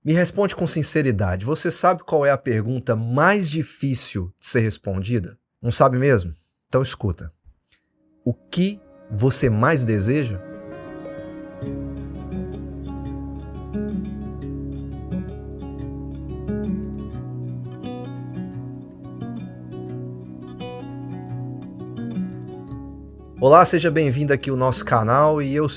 Me responde com sinceridade, você sabe qual é a pergunta mais difícil de ser respondida? Não sabe mesmo? Então escuta. O que você mais deseja? Olá, seja bem-vindo aqui ao nosso canal e eu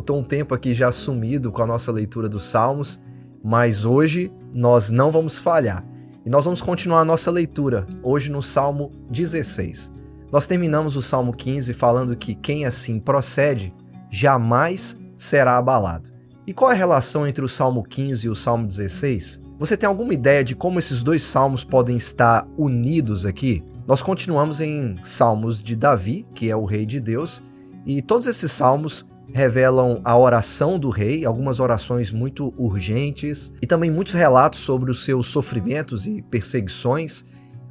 tô um tempo aqui já sumido com a nossa leitura dos Salmos, mas hoje nós não vamos falhar e nós vamos continuar a nossa leitura hoje no Salmo 16. Nós terminamos o Salmo 15 falando que quem assim procede jamais será abalado. E qual é a relação entre o Salmo 15 e o Salmo 16? Você tem alguma ideia de como esses dois salmos podem estar unidos aqui? Nós continuamos em Salmos de Davi, que é o rei de Deus, e todos esses salmos revelam a oração do rei, algumas orações muito urgentes, e também muitos relatos sobre os seus sofrimentos e perseguições,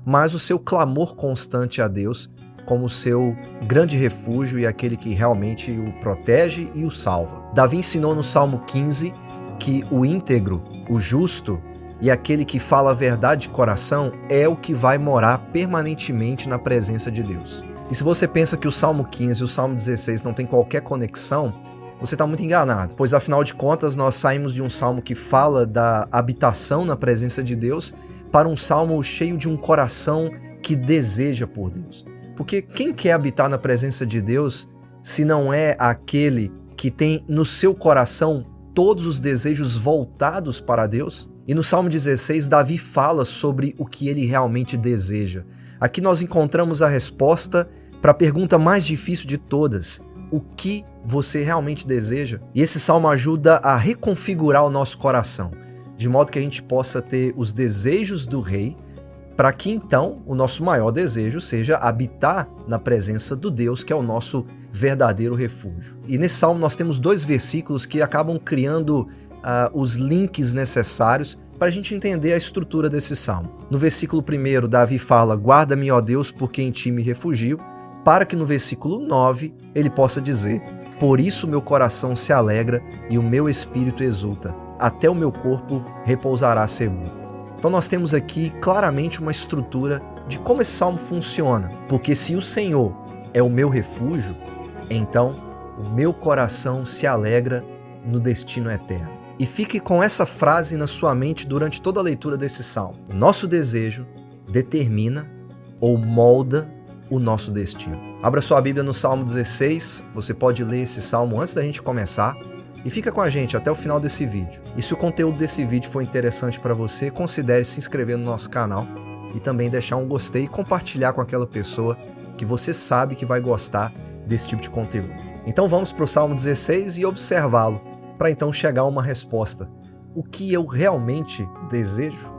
mas o seu clamor constante a Deus como seu grande refúgio e aquele que realmente o protege e o salva. Davi ensinou no Salmo 15 que o íntegro, o justo, e aquele que fala a verdade de coração é o que vai morar permanentemente na presença de Deus. E se você pensa que o Salmo 15 e o Salmo 16 não tem qualquer conexão, você está muito enganado, pois afinal de contas nós saímos de um salmo que fala da habitação na presença de Deus para um salmo cheio de um coração que deseja por Deus. Porque quem quer habitar na presença de Deus se não é aquele que tem no seu coração todos os desejos voltados para Deus? E no Salmo 16, Davi fala sobre o que ele realmente deseja. Aqui nós encontramos a resposta para a pergunta mais difícil de todas: o que você realmente deseja? E esse salmo ajuda a reconfigurar o nosso coração, de modo que a gente possa ter os desejos do rei, para que então o nosso maior desejo seja habitar na presença do Deus que é o nosso verdadeiro refúgio. E nesse salmo nós temos dois versículos que acabam criando os links necessários para a gente entender a estrutura desse salmo. No versículo 1, Davi fala: guarda-me, ó Deus, porque em ti me refugio, para que no versículo 9 ele possa dizer: por isso meu coração se alegra e o meu espírito exulta, até o meu corpo repousará seguro. Então nós temos aqui claramente uma estrutura de como esse salmo funciona, porque se o Senhor é o meu refúgio, então o meu coração se alegra no destino eterno. E fique com essa frase na sua mente durante toda a leitura desse salmo. O nosso desejo determina ou molda o nosso destino. Abra sua Bíblia no Salmo 16, você pode ler esse salmo antes da gente começar e fica com a gente até o final desse vídeo. E se o conteúdo desse vídeo for interessante para você, considere se inscrever no nosso canal e também deixar um gostei e compartilhar com aquela pessoa que você sabe que vai gostar desse tipo de conteúdo. Então vamos para o Salmo 16 e observá-lo, para então chegar a uma resposta. O que eu realmente desejo?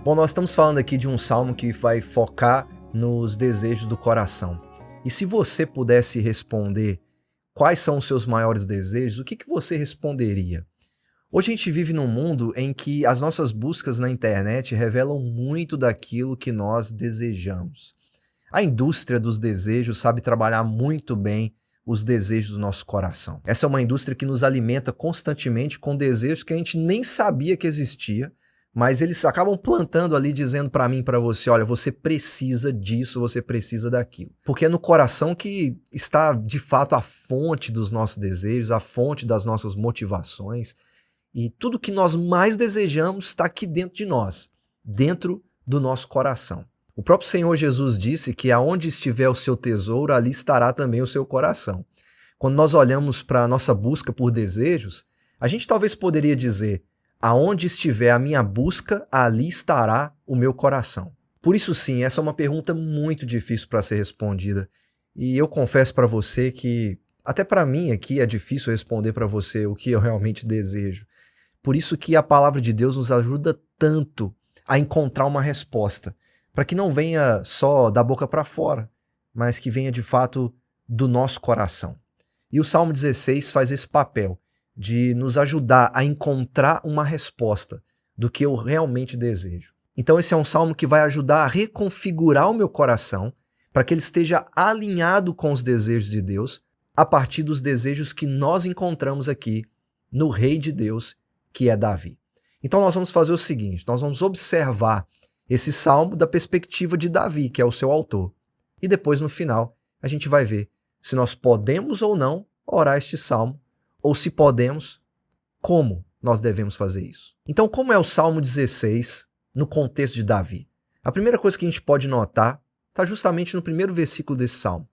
Bom, nós estamos falando aqui de um salmo que vai focar nos desejos do coração. E se você pudesse responder quais são os seus maiores desejos, o que você responderia? Hoje a gente vive num mundo em que as nossas buscas na internet revelam muito daquilo que nós desejamos. A indústria dos desejos sabe trabalhar muito bem os desejos do nosso coração. Essa é uma indústria que nos alimenta constantemente com desejos que a gente nem sabia que existia, mas eles acabam plantando ali, dizendo para mim e para você: olha, você precisa disso, você precisa daquilo. Porque é no coração que está, de fato, a fonte dos nossos desejos, a fonte das nossas motivações, e tudo que nós mais desejamos está aqui dentro de nós, dentro do nosso coração. O próprio Senhor Jesus disse que aonde estiver o seu tesouro, ali estará também o seu coração. Quando nós olhamos para a nossa busca por desejos, a gente talvez poderia dizer: aonde estiver a minha busca, ali estará o meu coração. Por isso sim, essa é uma pergunta muito difícil para ser respondida. E eu confesso para você que, até para mim aqui, é difícil responder para você o que eu realmente desejo. Por isso que a palavra de Deus nos ajuda tanto a encontrar uma resposta, para que não venha só da boca para fora, mas que venha de fato do nosso coração. E o Salmo 16 faz esse papel de nos ajudar a encontrar uma resposta do que eu realmente desejo. Então esse é um salmo que vai ajudar a reconfigurar o meu coração para que ele esteja alinhado com os desejos de Deus a partir dos desejos que nós encontramos aqui no Rei de Deus, que é Davi. Então nós vamos fazer o seguinte, nós vamos observar esse salmo da perspectiva de Davi, que é o seu autor. E depois, no final, a gente vai ver se nós podemos ou não orar este salmo, ou se podemos, como nós devemos fazer isso. Então, como é o Salmo 16 no contexto de Davi? A primeira coisa que a gente pode notar está justamente no primeiro versículo desse salmo,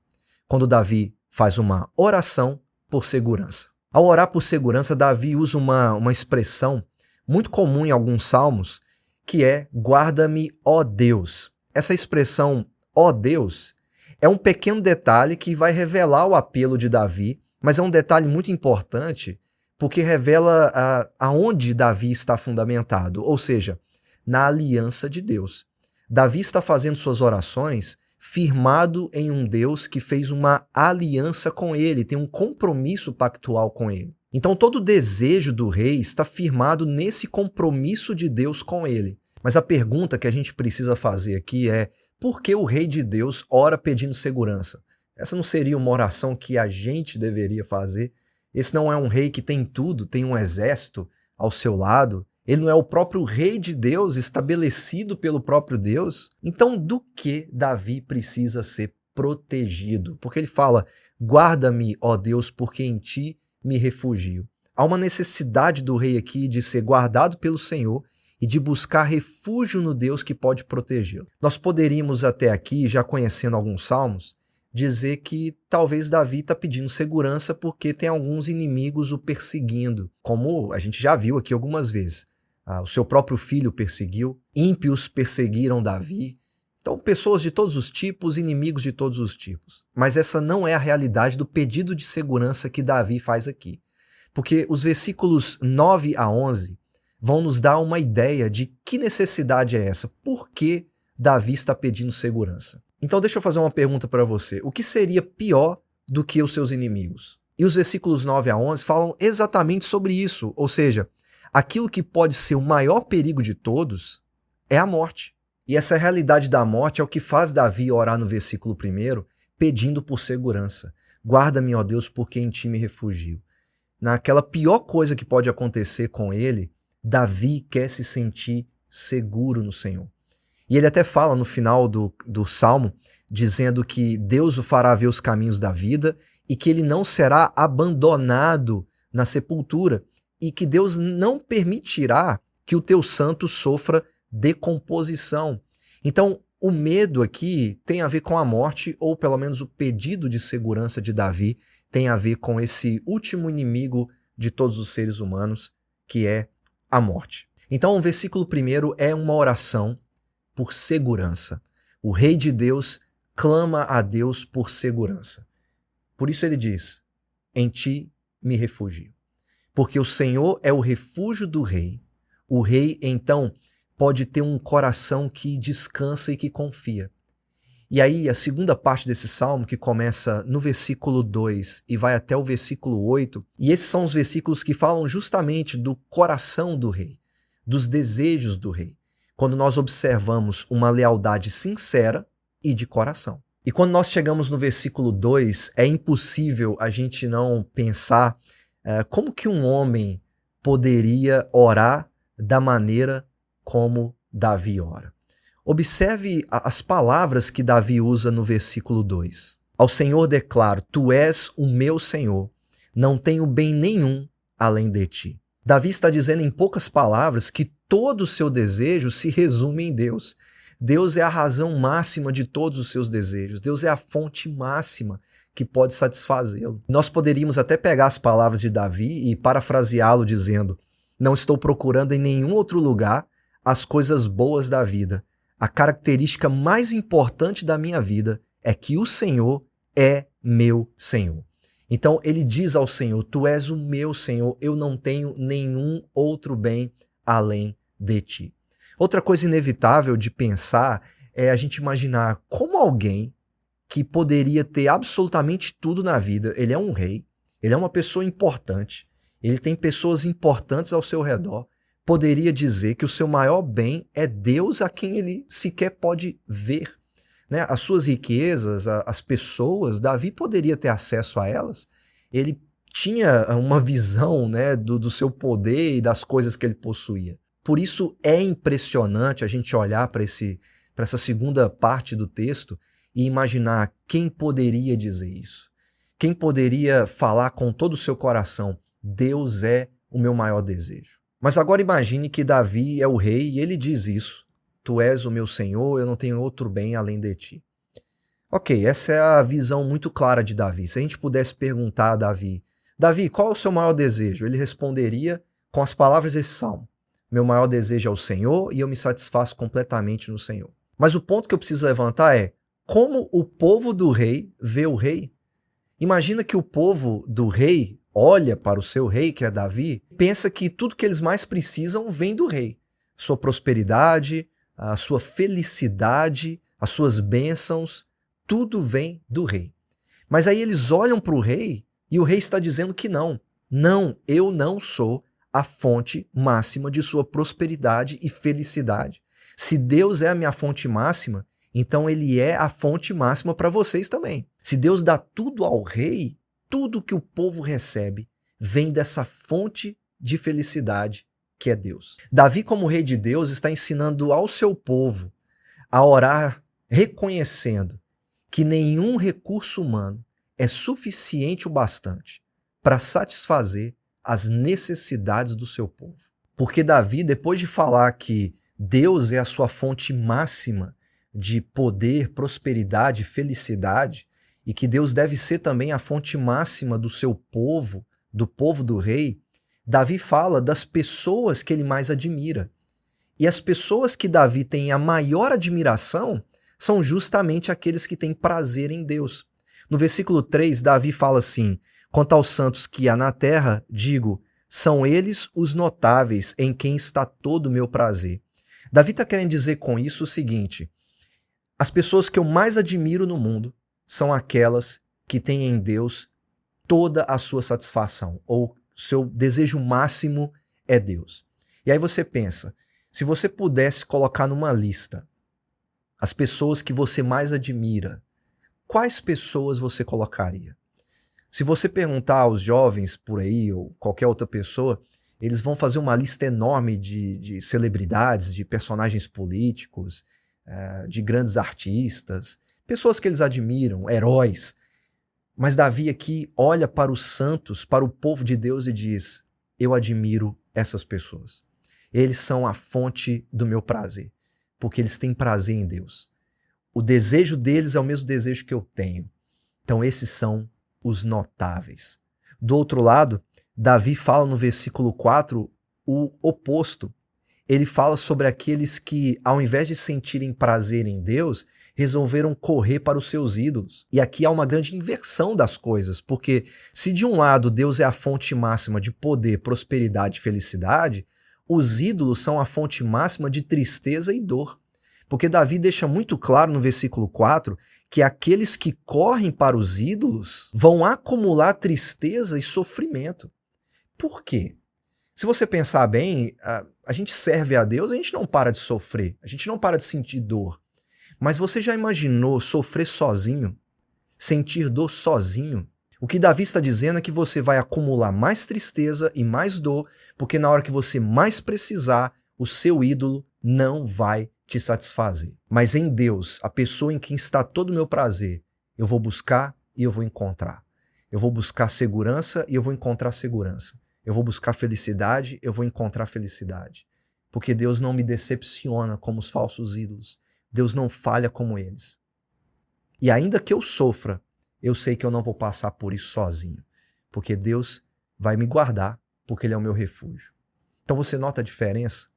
quando Davi faz uma oração por segurança. Ao orar por segurança, Davi usa uma expressão muito comum em alguns salmos, que é guarda-me, ó Deus. Essa expressão, ó Deus, é um pequeno detalhe que vai revelar o apelo de Davi, mas é um detalhe muito importante porque revela aonde Davi está fundamentado, ou seja, na aliança de Deus. Davi está fazendo suas orações firmado em um Deus que fez uma aliança com ele, tem um compromisso pactual com ele. Então todo o desejo do rei está firmado nesse compromisso de Deus com ele. Mas a pergunta que a gente precisa fazer aqui é: por que o rei de Deus ora pedindo segurança? Essa não seria uma oração que a gente deveria fazer? Esse não é um rei que tem tudo, tem um exército ao seu lado? Ele não é o próprio rei de Deus, estabelecido pelo próprio Deus? Então, do que Davi precisa ser protegido? Porque ele fala, guarda-me, ó Deus, porque em ti me refugio. Há uma necessidade do rei aqui de ser guardado pelo Senhor e de buscar refúgio no Deus que pode protegê-lo. Nós poderíamos até aqui, já conhecendo alguns salmos, dizer que talvez Davi está pedindo segurança porque tem alguns inimigos o perseguindo, como a gente já viu aqui algumas vezes. O seu próprio filho perseguiu, ímpios perseguiram Davi. Então, pessoas de todos os tipos, inimigos de todos os tipos. Mas essa não é a realidade do pedido de segurança que Davi faz aqui. Porque os versículos 9 a 11 vão nos dar uma ideia de que necessidade é essa. Por que Davi está pedindo segurança? Então deixa eu fazer uma pergunta para você. O que seria pior do que os seus inimigos? E os versículos 9 a 11 falam exatamente sobre isso. Ou seja, aquilo que pode ser o maior perigo de todos é a morte. E essa realidade da morte é o que faz Davi orar no versículo 1, pedindo por segurança. Guarda-me, ó Deus, porque em ti me refugio. Naquela pior coisa que pode acontecer com ele, Davi quer se sentir seguro no Senhor. E ele até fala no final do Salmo, dizendo que Deus o fará ver os caminhos da vida e que ele não será abandonado na sepultura e que Deus não permitirá que o teu santo sofra decomposição. Então, o medo aqui tem a ver com a morte, ou pelo menos o pedido de segurança de Davi tem a ver com esse último inimigo de todos os seres humanos, que é a morte. Então, o versículo 1 é uma oração por segurança. O rei de Deus clama a Deus por segurança. Por isso ele diz, em ti me refugio. Porque o Senhor é o refúgio do rei. O rei, então, pode ter um coração que descansa e que confia. E aí, a segunda parte desse salmo, que começa no versículo 2 e vai até o versículo 8, e esses são os versículos que falam justamente do coração do rei, dos desejos do rei, quando nós observamos uma lealdade sincera e de coração. E quando nós chegamos no versículo 2, é impossível a gente não pensar como que um homem poderia orar da maneira como Davi ora. Observe as palavras que Davi usa no versículo 2. Ao Senhor declaro, tu és o meu Senhor, não tenho bem nenhum além de ti. Davi está dizendo em poucas palavras que todo o seu desejo se resume em Deus. Deus é a razão máxima de todos os seus desejos. Deus é a fonte máxima que pode satisfazê-lo. Nós poderíamos até pegar as palavras de Davi e parafraseá-lo dizendo, não estou procurando em nenhum outro lugar as coisas boas da vida. A característica mais importante da minha vida é que o Senhor é meu Senhor. Então ele diz ao Senhor, tu és o meu Senhor, eu não tenho nenhum outro bem além de ti. Outra coisa inevitável de pensar é a gente imaginar como alguém que poderia ter absolutamente tudo na vida, ele é um rei, ele é uma pessoa importante, ele tem pessoas importantes ao seu redor, poderia dizer que o seu maior bem é Deus a quem ele sequer pode ver. Né? As suas riquezas, as pessoas, Davi poderia ter acesso a elas, ele tinha uma visão, né, do seu poder e das coisas que ele possuía. Por isso é impressionante a gente olhar para essa segunda parte do texto e imaginar quem poderia dizer isso. Quem poderia falar com todo o seu coração, Deus é o meu maior desejo. Mas agora imagine que Davi é o rei e ele diz isso. Tu és o meu Senhor, eu não tenho outro bem além de ti. Ok, essa é a visão muito clara de Davi. Se a gente pudesse perguntar a Davi, Davi, qual é o seu maior desejo? Ele responderia com as palavras desse salmo. Meu maior desejo é o Senhor e eu me satisfaço completamente no Senhor. Mas o ponto que eu preciso levantar é, como o povo do rei vê o rei? Imagina que o povo do rei olha para o seu rei, que é Davi, pensa que tudo que eles mais precisam vem do rei. Sua prosperidade, a sua felicidade, as suas bênçãos, tudo vem do rei. Mas aí eles olham para o rei e o rei está dizendo que não. Não, eu não sou a fonte máxima de sua prosperidade e felicidade. Se Deus é a minha fonte máxima, então ele é a fonte máxima para vocês também. Se Deus dá tudo ao rei, tudo que o povo recebe vem dessa fonte de felicidade que é Deus. Davi, como rei de Deus, está ensinando ao seu povo a orar reconhecendo que nenhum recurso humano é suficiente o bastante para satisfazer as necessidades do seu povo. Porque Davi, depois de falar que Deus é a sua fonte máxima de poder, prosperidade, felicidade, e que Deus deve ser também a fonte máxima do seu povo, do povo do rei, Davi fala das pessoas que ele mais admira. E as pessoas que Davi tem a maior admiração são justamente aqueles que têm prazer em Deus. No versículo 3, Davi fala assim, quanto aos santos que há na terra, digo, são eles os notáveis em quem está todo o meu prazer. Davi está querendo dizer com isso o seguinte, as pessoas que eu mais admiro no mundo são aquelas que têm em Deus toda a sua satisfação, ou seu desejo máximo é Deus. E aí você pensa, se você pudesse colocar numa lista as pessoas que você mais admira, quais pessoas você colocaria? Se você perguntar aos jovens por aí, ou qualquer outra pessoa, eles vão fazer uma lista enorme de celebridades, de personagens políticos, de grandes artistas, pessoas que eles admiram, heróis. Mas Davi aqui olha para os santos, para o povo de Deus e diz, eu admiro essas pessoas. Eles são a fonte do meu prazer, porque eles têm prazer em Deus. O desejo deles é o mesmo desejo que eu tenho. Então esses são os notáveis. Do outro lado, Davi fala no versículo 4 o oposto. Ele fala sobre aqueles que, ao invés de sentirem prazer em Deus, resolveram correr para os seus ídolos. E aqui há uma grande inversão das coisas, porque se de um lado Deus é a fonte máxima de poder, prosperidade e felicidade, os ídolos são a fonte máxima de tristeza e dor. Porque Davi deixa muito claro no versículo 4 que aqueles que correm para os ídolos vão acumular tristeza e sofrimento. Por quê? Se você pensar bem, a gente serve a Deus, a gente não para de sofrer, a gente não para de sentir dor. Mas você já imaginou sofrer sozinho? Sentir dor sozinho? O que Davi está dizendo é que você vai acumular mais tristeza e mais dor, porque na hora que você mais precisar, o seu ídolo não vai te satisfazer. Mas em Deus, a pessoa em quem está todo o meu prazer, eu vou buscar e eu vou encontrar. Eu vou buscar segurança e eu vou encontrar segurança. Eu vou buscar felicidade, eu vou encontrar felicidade. Porque Deus não me decepciona como os falsos ídolos. Deus não falha como eles. E ainda que eu sofra, eu sei que eu não vou passar por isso sozinho. Porque Deus vai me guardar, porque Ele é o meu refúgio. Então você nota a diferença?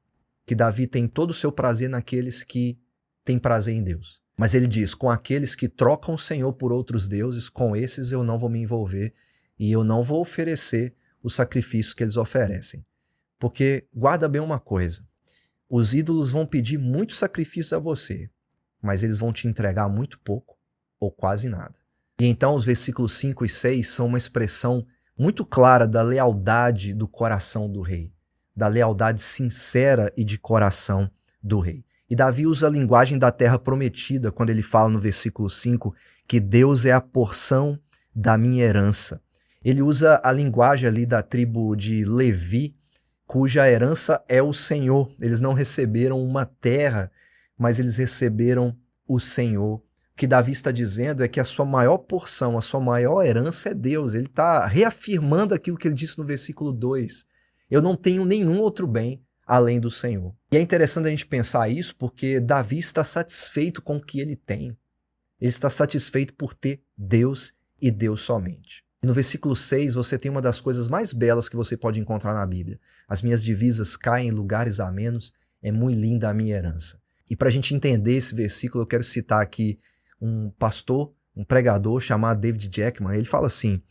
Que Davi tem todo o seu prazer naqueles que têm prazer em Deus. Mas ele diz, com aqueles que trocam o Senhor por outros deuses, com esses eu não vou me envolver e eu não vou oferecer o sacrifício que eles oferecem. Porque guarda bem uma coisa, os ídolos vão pedir muito sacrifício a você, mas eles vão te entregar muito pouco ou quase nada. E então os versículos 5 e 6 são uma expressão muito clara da lealdade do coração do rei, da lealdade sincera e de coração do rei. E Davi usa a linguagem da terra prometida quando ele fala no versículo 5 que Deus é a porção da minha herança. Ele usa a linguagem ali da tribo de Levi, cuja herança é o Senhor. Eles não receberam uma terra, mas eles receberam o Senhor. O que Davi está dizendo é que a sua maior porção, a sua maior herança é Deus. Ele está reafirmando aquilo que ele disse no versículo 2. Eu não tenho nenhum outro bem além do Senhor. E é interessante a gente pensar isso porque Davi está satisfeito com o que ele tem. Ele está satisfeito por ter Deus e Deus somente. E no versículo 6 você tem uma das coisas mais belas que você pode encontrar na Bíblia. As minhas divisas caem em lugares amenos, é muito linda a minha herança. E para a gente entender esse versículo, eu quero citar aqui um pastor, um pregador chamado David Jackman. Ele fala assim,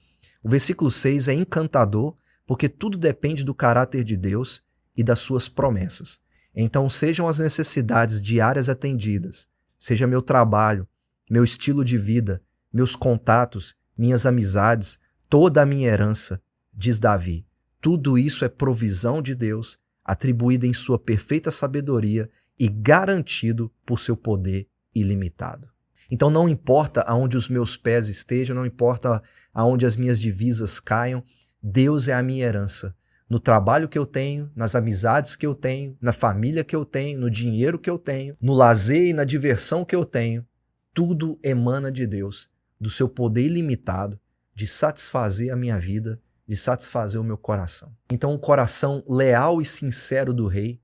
o versículo 6 é encantador porque tudo depende do caráter de Deus e das suas promessas. Então sejam as necessidades diárias atendidas, seja meu trabalho, meu estilo de vida, meus contatos, minhas amizades, toda a minha herança, diz Davi. Tudo isso é provisão de Deus, atribuída em sua perfeita sabedoria e garantido por seu poder ilimitado. Então não importa aonde os meus pés estejam, não importa aonde as minhas divisas caiam, Deus é a minha herança. No trabalho que eu tenho, nas amizades que eu tenho, na família que eu tenho, no dinheiro que eu tenho, no lazer e na diversão que eu tenho, tudo emana de Deus, do seu poder ilimitado de satisfazer a minha vida, de satisfazer o meu coração. Então o coração leal e sincero do rei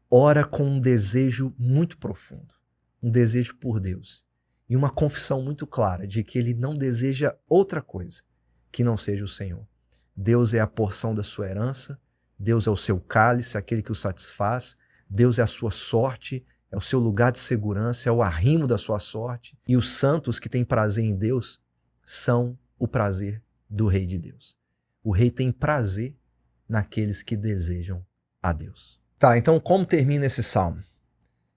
ora com um desejo muito profundo, um desejo por Deus e uma confissão muito clara de que ele não deseja outra coisa que não seja o Senhor. Deus é a porção da sua herança, Deus é o seu cálice, aquele que o satisfaz, Deus é a sua sorte, é o seu lugar de segurança, é o arrimo da sua sorte. E os santos que têm prazer em Deus são o prazer do Rei de Deus. O Rei tem prazer naqueles que desejam a Deus. Tá, então como termina esse salmo?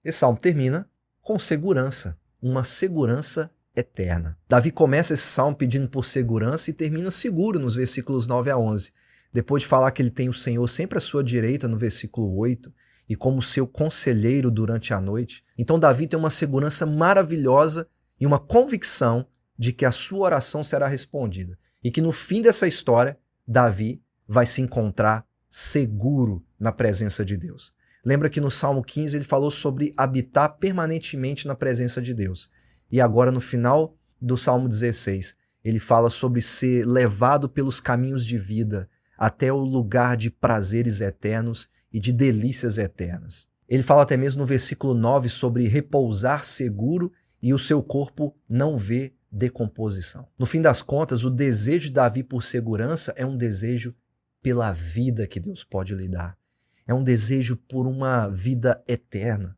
Esse salmo termina com segurança, uma segurança eterna. Davi começa esse salmo pedindo por segurança e termina seguro nos versículos 9 a 11. Depois de falar que ele tem o Senhor sempre à sua direita no versículo 8, e como seu conselheiro durante a noite. Então Davi tem uma segurança maravilhosa e uma convicção de que a sua oração será respondida. E que no fim dessa história, Davi vai se encontrar seguro na presença de Deus. Lembra que no Salmo 15 ele falou sobre habitar permanentemente na presença de Deus. E agora no final do Salmo 16, ele fala sobre ser levado pelos caminhos de vida até o lugar de prazeres eternos e de delícias eternas. Ele fala até mesmo no versículo 9 sobre repousar seguro e o seu corpo não ver decomposição. No fim das contas, o desejo de Davi por segurança é um desejo pela vida que Deus pode lhe dar. É um desejo por uma vida eterna.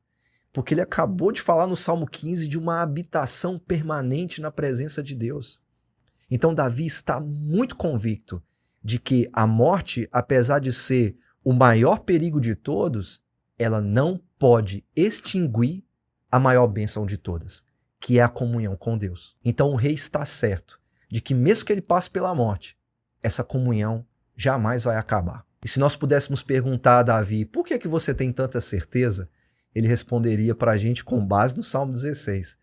Porque ele acabou de falar no Salmo 15 de uma habitação permanente na presença de Deus. Então Davi está muito convicto de que a morte, apesar de ser o maior perigo de todos, ela não pode extinguir a maior bênção de todas, que é a comunhão com Deus. Então o rei está certo de que mesmo que ele passe pela morte, essa comunhão jamais vai acabar. E se nós pudéssemos perguntar a Davi, por que é que você tem tanta certeza? Ele responderia para a gente com base no Salmo 16,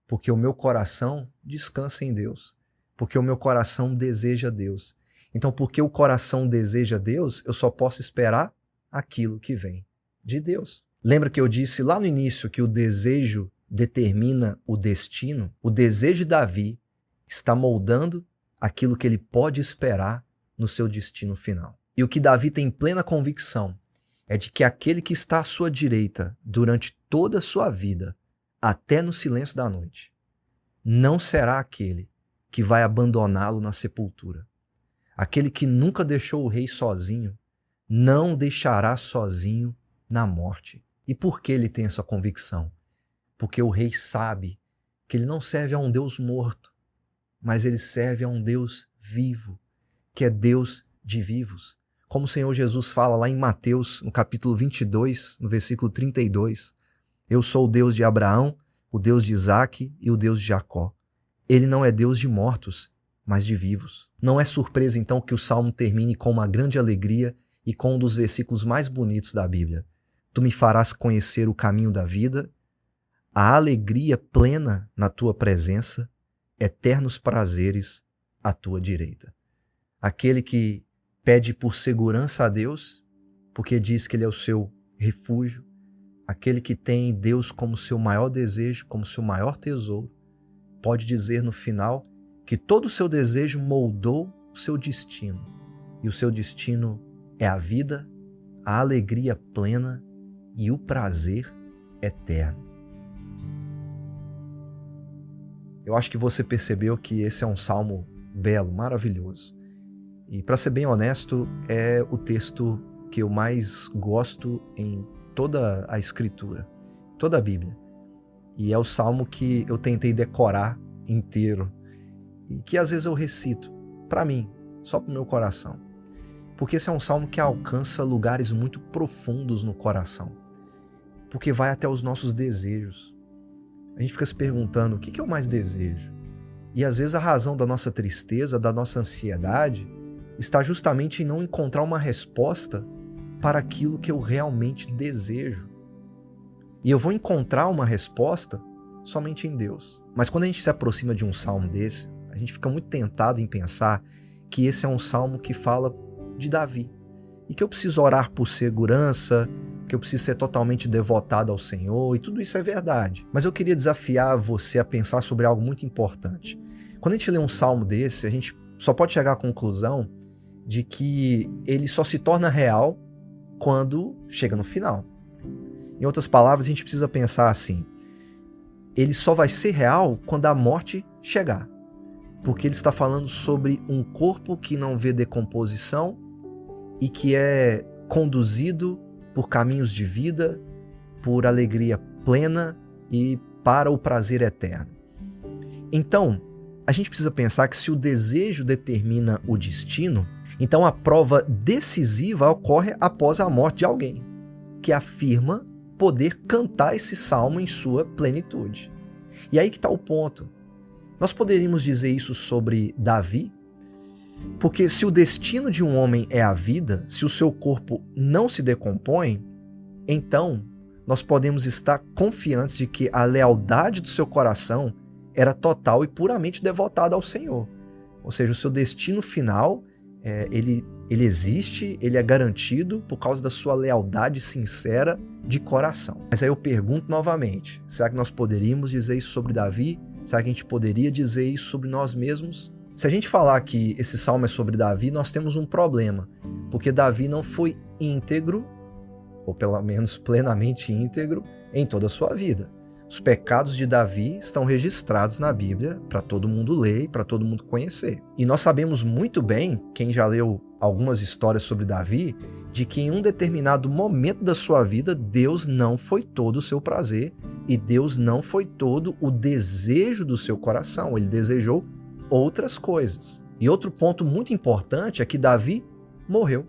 porque o meu coração descansa em Deus, porque o meu coração deseja Deus. Então, porque o coração deseja Deus, eu só posso esperar aquilo que vem de Deus. Lembra que eu disse lá no início que o desejo determina o destino? O desejo de Davi está moldando aquilo que ele pode esperar no seu destino final. E o que Davi tem plena convicção é de que aquele que está à sua direita durante toda a sua vida, até no silêncio da noite, não será aquele que vai abandoná-lo na sepultura. Aquele que nunca deixou o rei sozinho, não deixará sozinho na morte. E por que ele tem essa convicção? Porque o rei sabe que ele não serve a um Deus morto, mas ele serve a um Deus vivo, que é Deus de vivos. Como o Senhor Jesus fala lá em Mateus, no capítulo 22, no versículo 32, eu sou o Deus de Abraão, o Deus de Isaque e o Deus de Jacó. Ele não é Deus de mortos, mas de vivos. Não é surpresa então que o Salmo termine com uma grande alegria e com um dos versículos mais bonitos da Bíblia. Tu me farás conhecer o caminho da vida, a alegria plena na tua presença, eternos prazeres à tua direita. Aquele que pede por segurança a Deus porque diz que ele é o seu refúgio, aquele que tem Deus como seu maior desejo, como seu maior tesouro, pode dizer no final que todo o seu desejo moldou o seu destino, e o seu destino é a vida, a alegria plena e o prazer eterno. Eu acho que você percebeu que esse é um salmo belo, maravilhoso. E para ser bem honesto, é o texto que eu mais gosto em toda a Escritura, toda a Bíblia. E é o salmo que eu tentei decorar inteiro e que às vezes eu recito para mim, só para o meu coração. Porque esse é um salmo que alcança lugares muito profundos no coração. Porque vai até os nossos desejos. A gente fica se perguntando, o que eu mais desejo? E às vezes a razão da nossa tristeza, da nossa ansiedade, está justamente em não encontrar uma resposta para aquilo que eu realmente desejo. E eu vou encontrar uma resposta somente em Deus. Mas quando a gente se aproxima de um salmo desse, a gente fica muito tentado em pensar que esse é um salmo que fala de Davi. E que eu preciso orar por segurança, que eu preciso ser totalmente devotado ao Senhor, e tudo isso é verdade. Mas eu queria desafiar você a pensar sobre algo muito importante. Quando a gente lê um salmo desse, a gente só pode chegar à conclusão de que ele só se torna real quando chega no final. Em outras palavras, a gente precisa pensar assim: ele só vai ser real quando a morte chegar. Porque ele está falando sobre um corpo que não vê decomposição e que é conduzido por caminhos de vida, por alegria plena e para o prazer eterno. Então, a gente precisa pensar que se o desejo determina o destino, então a prova decisiva ocorre após a morte de alguém, que afirma poder cantar esse salmo em sua plenitude. E aí que está o ponto. Nós poderíamos dizer isso sobre Davi, porque se o destino de um homem é a vida, se o seu corpo não se decompõe, então nós podemos estar confiantes de que a lealdade do seu coração era total e puramente devotada ao Senhor. Ou seja, o seu destino final, ele existe, ele é garantido por causa da sua lealdade sincera de coração. Mas aí eu pergunto novamente, será que nós poderíamos dizer isso sobre Davi? Será que a gente poderia dizer isso sobre nós mesmos? Se a gente falar que esse salmo é sobre Davi, nós temos um problema, porque Davi não foi íntegro, ou pelo menos plenamente íntegro, em toda a sua vida. Os pecados de Davi estão registrados na Bíblia para todo mundo ler e para todo mundo conhecer. E nós sabemos muito bem, quem já leu algumas histórias sobre Davi, de que em um determinado momento da sua vida, Deus não foi todo o seu prazer e Deus não foi todo o desejo do seu coração. Ele desejou outras coisas. E outro ponto muito importante é que Davi morreu.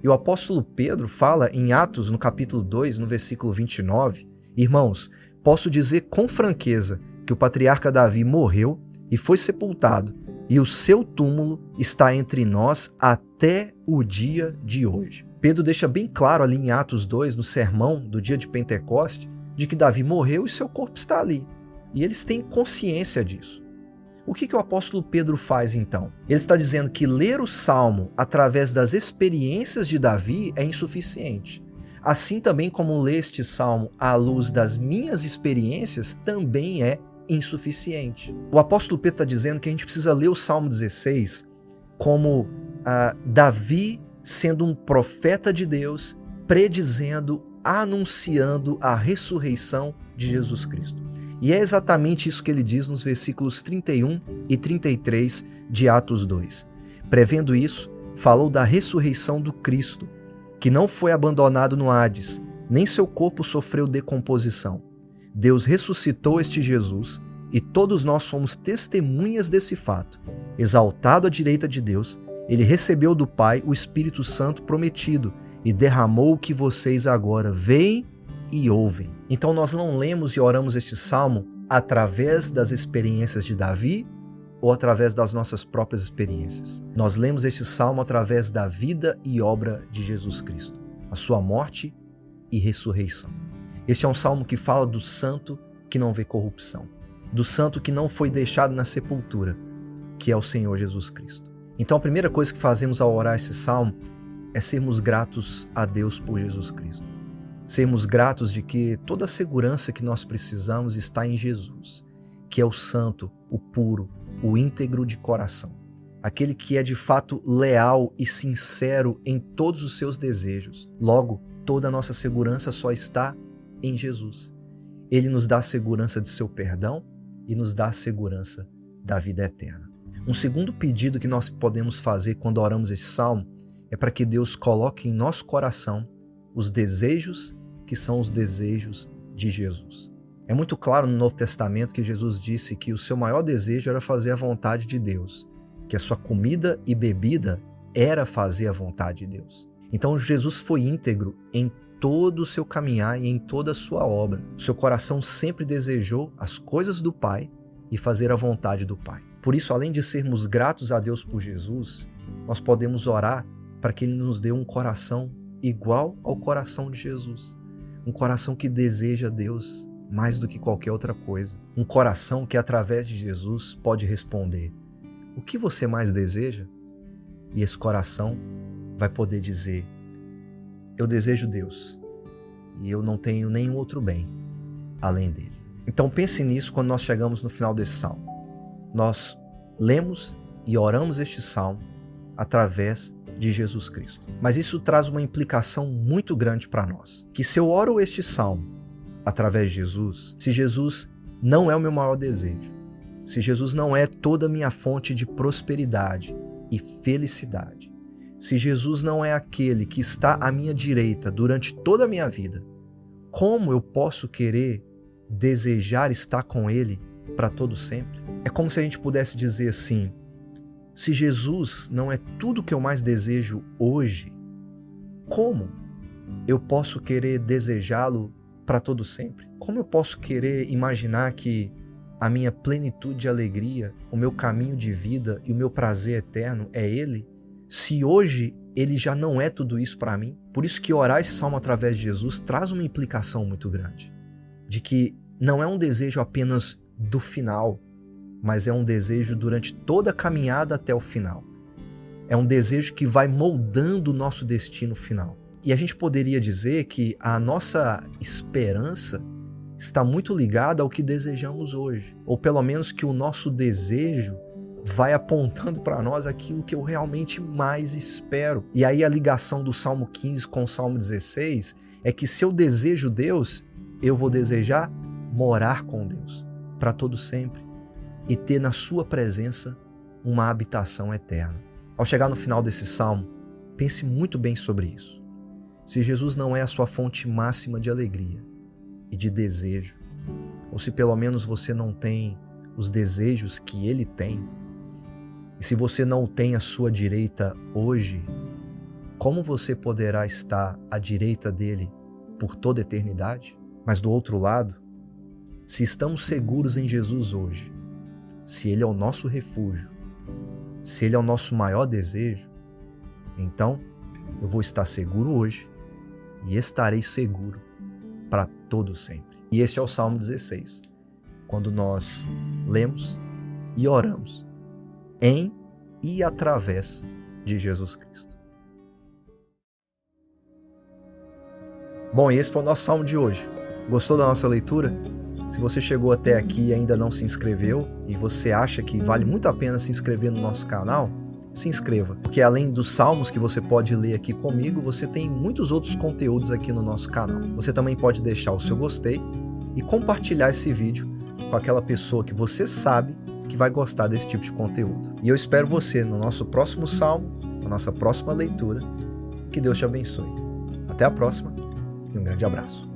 E o apóstolo Pedro fala em Atos, no capítulo 2, no versículo 29, irmãos, posso dizer com franqueza que o patriarca Davi morreu e foi sepultado, e o seu túmulo está entre nós até o dia de hoje. Pedro deixa bem claro ali em Atos 2, no sermão do dia de Pentecoste, de que Davi morreu e seu corpo está ali. E eles têm consciência disso. O que o apóstolo Pedro faz então? Ele está dizendo que ler o Salmo através das experiências de Davi é insuficiente. Assim também como ler este Salmo à luz das minhas experiências também é insuficiente. O apóstolo Pedro está dizendo que a gente precisa ler o Salmo 16 como Davi sendo um profeta de Deus, predizendo, anunciando a ressurreição de Jesus Cristo. E é exatamente isso que ele diz nos versículos 31 e 33 de Atos 2. Prevendo isso, falou da ressurreição do Cristo, que não foi abandonado no Hades, nem seu corpo sofreu decomposição. Deus ressuscitou este Jesus, e todos nós somos testemunhas desse fato. Exaltado à direita de Deus, ele recebeu do Pai o Espírito Santo prometido e derramou o que vocês agora veem e ouvem. Então nós não lemos e oramos este salmo através das experiências de Davi ou através das nossas próprias experiências. Nós lemos este salmo através da vida e obra de Jesus Cristo, a sua morte e ressurreição. Este é um salmo que fala do santo que não vê corrupção, do santo que não foi deixado na sepultura, que é o Senhor Jesus Cristo. Então a primeira coisa que fazemos ao orar esse salmo é sermos gratos a Deus por Jesus Cristo. Sermos gratos de que toda a segurança que nós precisamos está em Jesus, que é o santo, o puro, o íntegro de coração. Aquele que é de fato leal e sincero em todos os seus desejos. Logo, toda a nossa segurança só está em Jesus. Ele nos dá a segurança de seu perdão e nos dá a segurança da vida eterna. Um segundo pedido que nós podemos fazer quando oramos este salmo é para que Deus coloque em nosso coração os desejos que são os desejos de Jesus. É muito claro no Novo Testamento que Jesus disse que o seu maior desejo era fazer a vontade de Deus, que a sua comida e bebida era fazer a vontade de Deus. Então Jesus foi íntegro em todo o seu caminhar e em toda a sua obra. O seu coração sempre desejou as coisas do Pai e fazer a vontade do Pai. Por isso, além de sermos gratos a Deus por Jesus, nós podemos orar para que Ele nos dê um coração igual ao coração de Jesus. Um coração que deseja Deus mais do que qualquer outra coisa. Um coração que, através de Jesus, pode responder: o que você mais deseja? E esse coração vai poder dizer: eu desejo Deus e eu não tenho nenhum outro bem além dele. Então pense nisso quando nós chegamos no final desse salmo. Nós lemos e oramos este salmo através de Jesus Cristo. Mas isso traz uma implicação muito grande para nós. Que se eu oro este salmo através de Jesus, se Jesus não é o meu maior desejo, se Jesus não é toda a minha fonte de prosperidade e felicidade, se Jesus não é aquele que está à minha direita durante toda a minha vida, como eu posso querer desejar estar com Ele para todo sempre? É como se a gente pudesse dizer assim: se Jesus não é tudo que eu mais desejo hoje, como eu posso querer desejá-lo para todo sempre? Como eu posso querer imaginar que a minha plenitude de alegria, o meu caminho de vida e o meu prazer eterno é Ele, se hoje Ele já não é tudo isso para mim? Por isso que orar esse salmo através de Jesus traz uma implicação muito grande, de que não é um desejo apenas do final, mas é um desejo durante toda a caminhada até o final. É um desejo que vai moldando o nosso destino final. E a gente poderia dizer que a nossa esperança está muito ligada ao que desejamos hoje, ou pelo menos que o nosso desejo vai apontando para nós aquilo que eu realmente mais espero. E aí a ligação do Salmo 15 com o Salmo 16 é que se eu desejo Deus, eu vou desejar morar com Deus para todo sempre e ter na sua presença uma habitação eterna. Ao chegar no final desse salmo, pense muito bem sobre isso. Se Jesus não é a sua fonte máxima de alegria e de desejo, ou se pelo menos você não tem os desejos que Ele tem, e se você não o tem à sua direita hoje, como você poderá estar à direita dele por toda a eternidade? Mas do outro lado, se estamos seguros em Jesus hoje, se Ele é o nosso refúgio, se Ele é o nosso maior desejo, então eu vou estar seguro hoje e estarei seguro para todo sempre. E este é o Salmo 16, quando nós lemos e oramos em e através de Jesus Cristo. Bom, e esse foi o nosso salmo de hoje. Gostou da nossa leitura? Se você chegou até aqui e ainda não se inscreveu e você acha que vale muito a pena se inscrever no nosso canal, se inscreva, porque além dos salmos que você pode ler aqui comigo, você tem muitos outros conteúdos aqui no nosso canal. Você também pode deixar o seu gostei e compartilhar esse vídeo com aquela pessoa que você sabe que vai gostar desse tipo de conteúdo. E eu espero você no nosso próximo salmo, na nossa próxima leitura. Que Deus te abençoe. Até a próxima e um grande abraço.